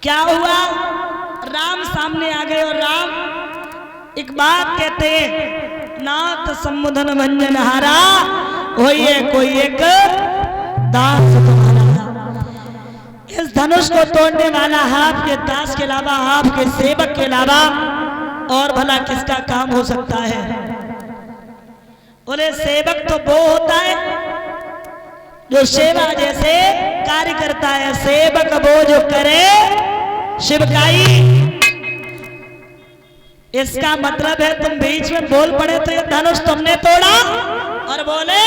क्या हुआ, राम सामने आ गए और राम एक बात कहते हैं, नाथ सम्मुधन भंजन हारा होइए कोई एक दास तुम्हारा। इस धनुष को तोड़ने वाला आपके दास के अलावा, आपके सेवक के अलावा और भला किसका काम हो सकता है? बोले सेवक तो वो होता है जो सेवा जैसे कार्य करता है, सेवक वो जो करे शिवकाई। इसका मतलब है तुम बीच में बोल पड़े तो ये धनुष तुमने तोड़ा और बोले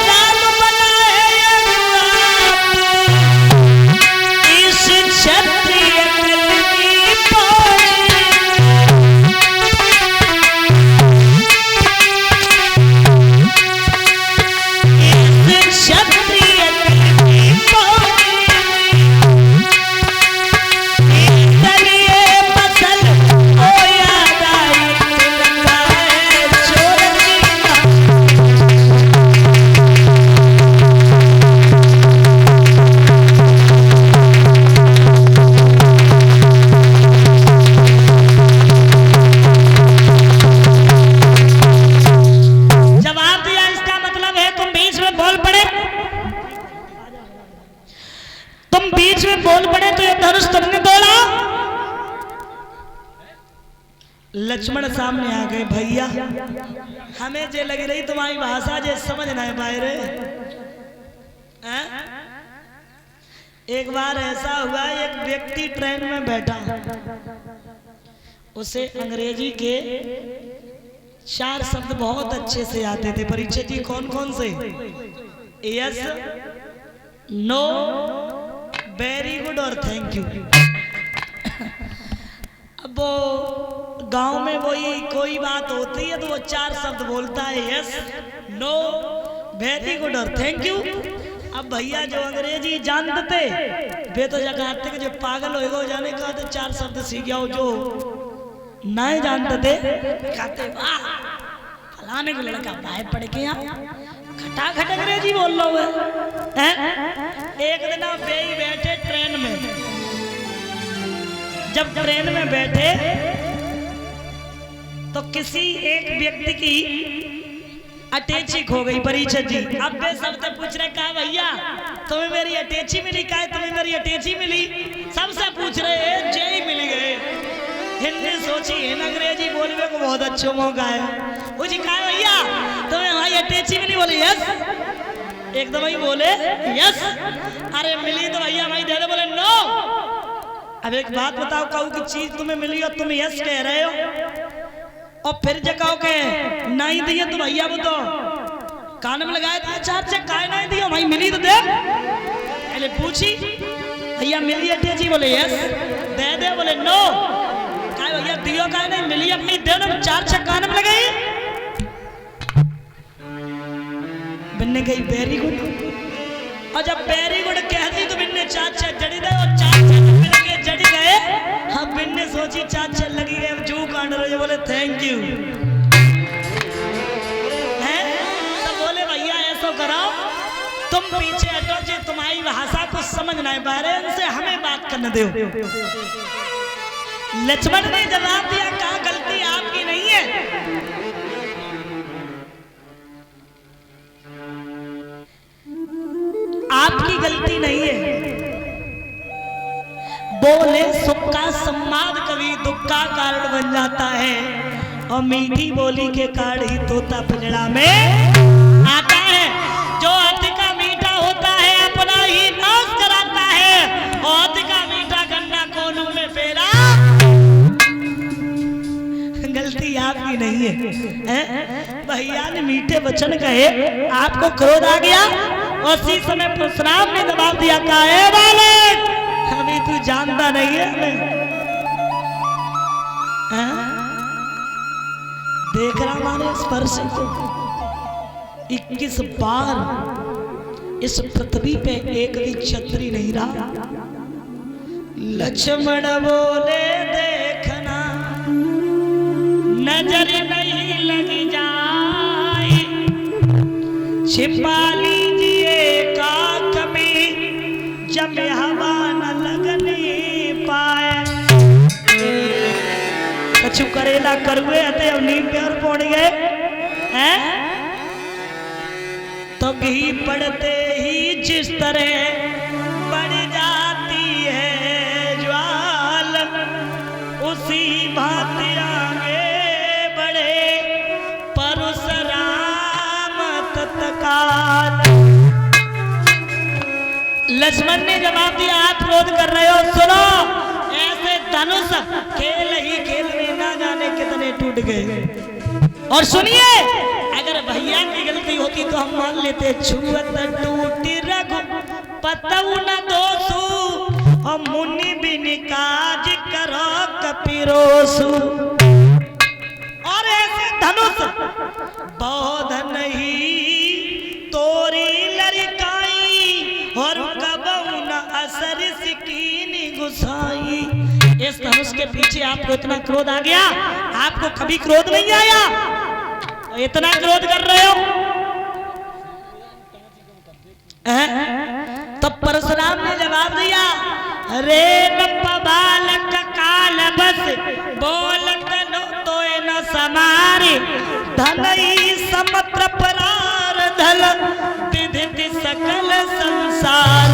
राम बना है इस क्षत्रिय कुल की फौज, इस क्षत्रिय कुल की फौज बोल पड़े तो ये धनुष तुमने तोड़ा। लक्ष्मण सामने आ गए, भैया हमें जे लग रही तुम्हारी भाषा जे समझ ना पाए रे। एक बार ऐसा हुआ, एक व्यक्ति ट्रेन में बैठा, उसे अंग्रेजी के 4 शब्द बहुत अच्छे से आते थे। परीक्षित जी कौन कौन से? यस, नो, वेरी गुड और थैंक यू। अब वो गांव में वही कोई बात होती है तो वो 4 शब्द बोलता है, यस, नो, वेरी गुड और थैंक यू। अब भैया जो अंग्रेजी जानते थे वे तो जगह के जो पागल होएगा जाने का तो 4 शब्द सीख गया, जो नहीं जानते थे कहते वाह फलाने को लड़का बाहर पढ़ के यहाँ खटाखट अंग्रेजी बोल रहा है। एक दिन आप बैठे ट्रेन में, जब ट्रेन में बैठे तो किसी एक व्यक्ति की अटैची खो गई। परीक्षित जी अब वे सबसे पूछ रहे, कहा भैया तुम्हें मेरी अटैची मिली? कहा तुम्हें मेरी अटैची मिली? सबसे पूछ रहे, जय मिल गए। हिंदी सोची है अंग्रेजी बोलने को बहुत अच्छा मौका है। वो जी कहा भैया तुम्हें हमारी अटैची मिली? बोले यस। एकदम ही बोले यस। अरे मिली तो भैया हमारी दे दे। बोले नो। अब एक बात बताओ, कहूँ की चीज तुम्हें मिली और तुम यस कह रहे हो और फिर जो कहो के नहीं दिए तो भैया वो तो कान में लगाए थे 4 चेक काय नहीं दियो भाई, मिली तो दे। पहले पूछी भैया मिली अटैची? बोले यस। दे दे? बोले नो। कहा भैया दियो काय नहीं? मिली अपनी दे दो। 4 चेक कान में लगाई। बिन्ने कही वेरी गुड, और जब वेरी गुड कह दी तो बिन्ने 4 चेक जड़ी दे और 4 चेक लगे जड़ी गए। हाँ बिन्ने सोची 4 चेक लगी गए, अब जू कांड रहे। बोले थैंक यू हैं। तो बोले भैया ऐसा कराओ, तुम पीछे हटो, जो तुम्हारी भाषा को समझ नहीं पा रहे उनसे हमें बात करने दो। लक्ष्मण ने जवाब दिया, कहा गलती आपकी नहीं है, आपकी गलती नहीं है। बोले सुख का संवाद कभी दुख का कारण बन जाता है, और मीठी बोली के कारण ही तोता पिंजड़ा में आता है। जो अति का मीठा होता है अपना ही नाश कराता है, और अति का मीठा गन्ना कोनों में फेरा। गलती आपकी नहीं है। भैया ने मीठे वचन कहे, आपको क्रोध आ गया। उसी समय परशुराम ने जवाब दिया, काहे बालक अभी तू जानता नहीं है हमें। देख रहा हमारे स्पर्श को 21 बार इस पृथ्वी पे एक भी क्षत्रिय नहीं रहा। लक्ष्मण बोले देखना नजर नहीं लग जाए, छिपा लीजिए काख में जमे हवा न लगने पाए। कछु करेला करुए हते अब नीम पे और पड़ गए हैं। तो घी पड़ते ही जिस तरह बढ़ जाती है ज्वाल, उसी भांति आगे बढ़े परशुराम तत्काल। लक्ष्मण ने जवाब दिया, आप क्रोध कर रहे हो, सुनो, ऐसे धनुष खेल ही खेल में ना जाने कितने टूट गए। और सुनिए, अगर भैया की गलती होती तो हम मान लेते, छुअत टूटी रघु पतऊ न दोसु, और मुनि बिन काज करो कपिरोसु। और ऐसे धनुष बोध नहीं तोरी लड़काई, और कबऊ न असर सिकीनी गुसाई। इस धनुष के पीछे आपको इतना क्रोध आ गया, आपको कभी क्रोध नहीं आया, इतना क्रोध कर रहे हो। तो परशुराम ने जवाब दिया, रे बालक काल बस बोलत नो तो न समारे, धनई समुद्र परार धल विधि सकल संसार।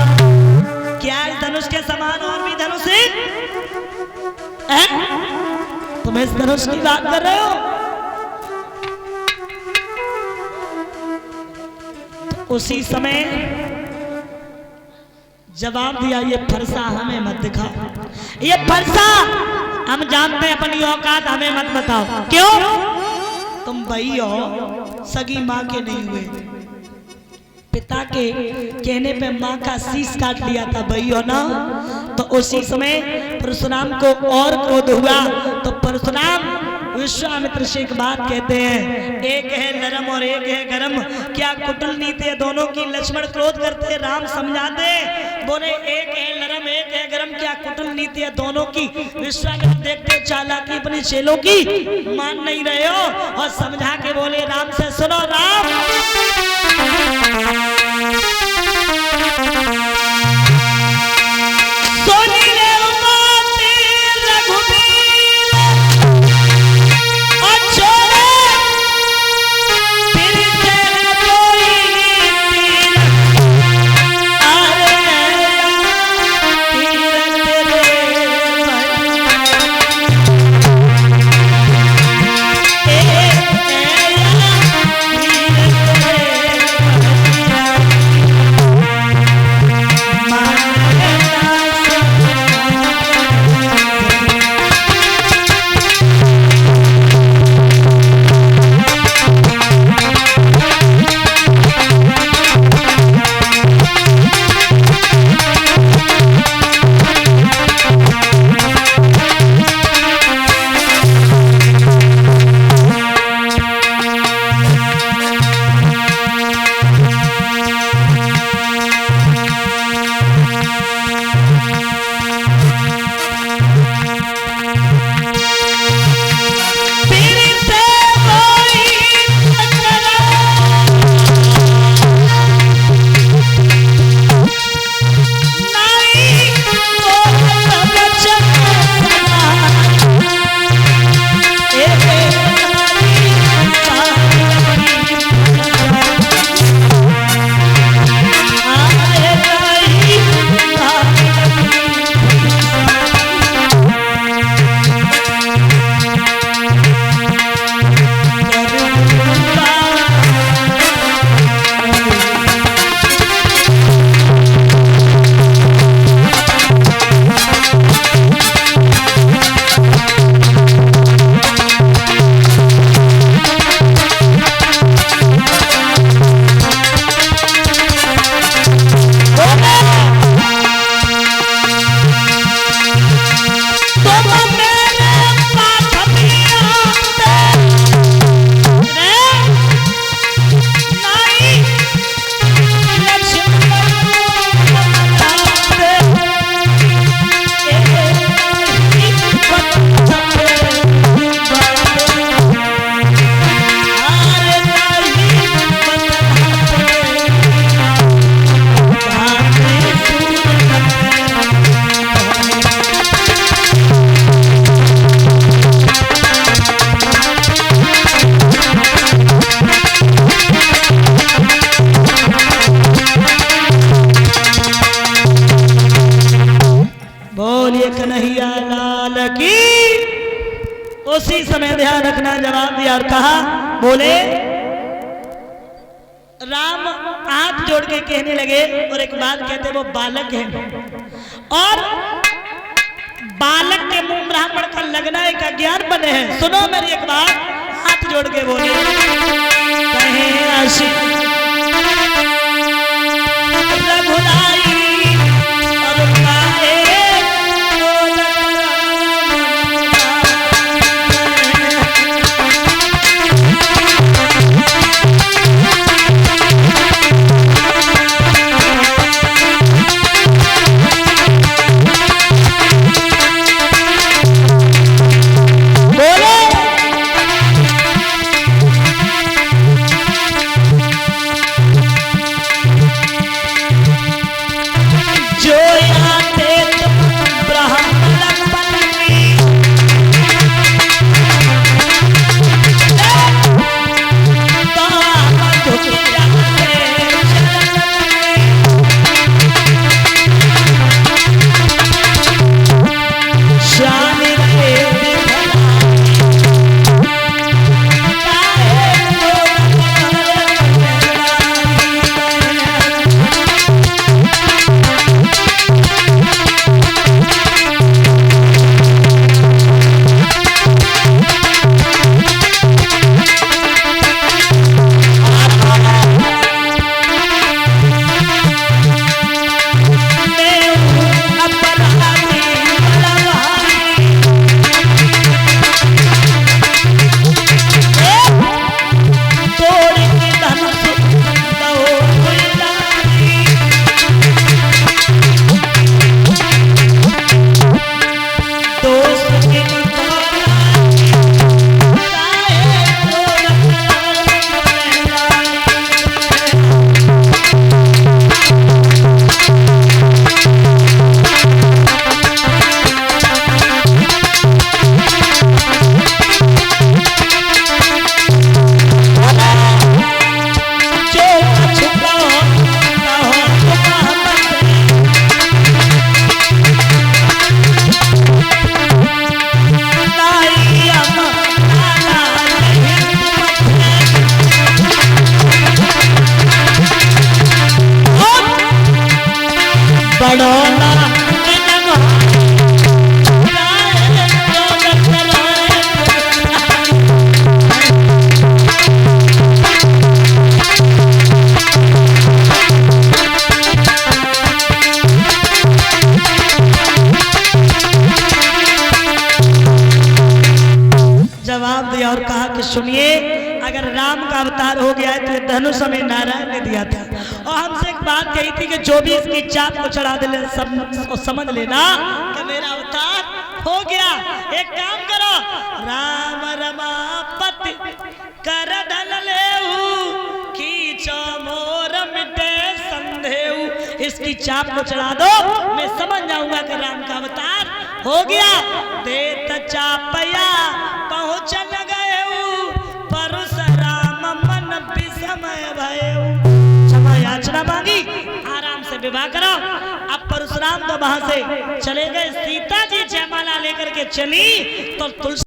क्या इस धनुष के समान और भी धनुष है? तुम इस धनुष की बात कर रहे हो? तो उसी समय जवाब दिया, ये फरसा हमें मत दिखाओ, ये फरसा हम जानते हैं अपनी औकात, हमें मत बताओ। क्यों? तुम भाई हो, सगी माँ के नहीं हुए, पिता के कहने पे माँ का शीश काट लिया था, भाई हो ना। तो उसी समय परशुराम को और क्रोध हुआ। तो परशुराम विश्वामित्र से एक बात कहते हैं, एक है नरम और एक है गरम, क्या कुटिल नीति है दोनों की। लक्ष्मण क्रोध करते, राम समझाते, बोले एक है नरम एक है गरम, क्या कुटिल नीति है दोनों की। विश्वामित्र देखते चालाकी अपने चेलों की, मान नहीं रहे हो, और समझा के बोले राम से, सुनो राम, कन्हैया लाल की। उसी समय ध्यान रखना, जवाब दिया और कहा, बोले राम हाथ जोड़ के कहने लगे और एक बात कहते, वो बालक है और बालक के मुंह ब्राह्मण का लगना एक अज्ञान बने हैं। सुनो मेरी एक बात, हाथ जोड़ के बोले, कहे आशी रघुराई और काहे और कहा कि सुनिए, अगर राम का अवतार हो गया है तो ये धनुष हमें नारायण ने दिया था। और हमसे एक बात कही थी कि जो भी इसकी चाप को चढ़ा दे सब समझ लेना कि मेरा अवतार हो गया। एक काम करो, राम रमापति कर धन लेऊ खींचो मोर मिटे संदेहू। इसकी चाप को चढ़ा दो, मैं समझ जाऊंगा कि राम का अवतार हो गया। देत चापया पहुँच क्षमा याचना मांगी, आराम से विवाह करो। अब परशुराम तो वहां से चले गए, सीता जी जयमाला लेकर के चली तो तुलसी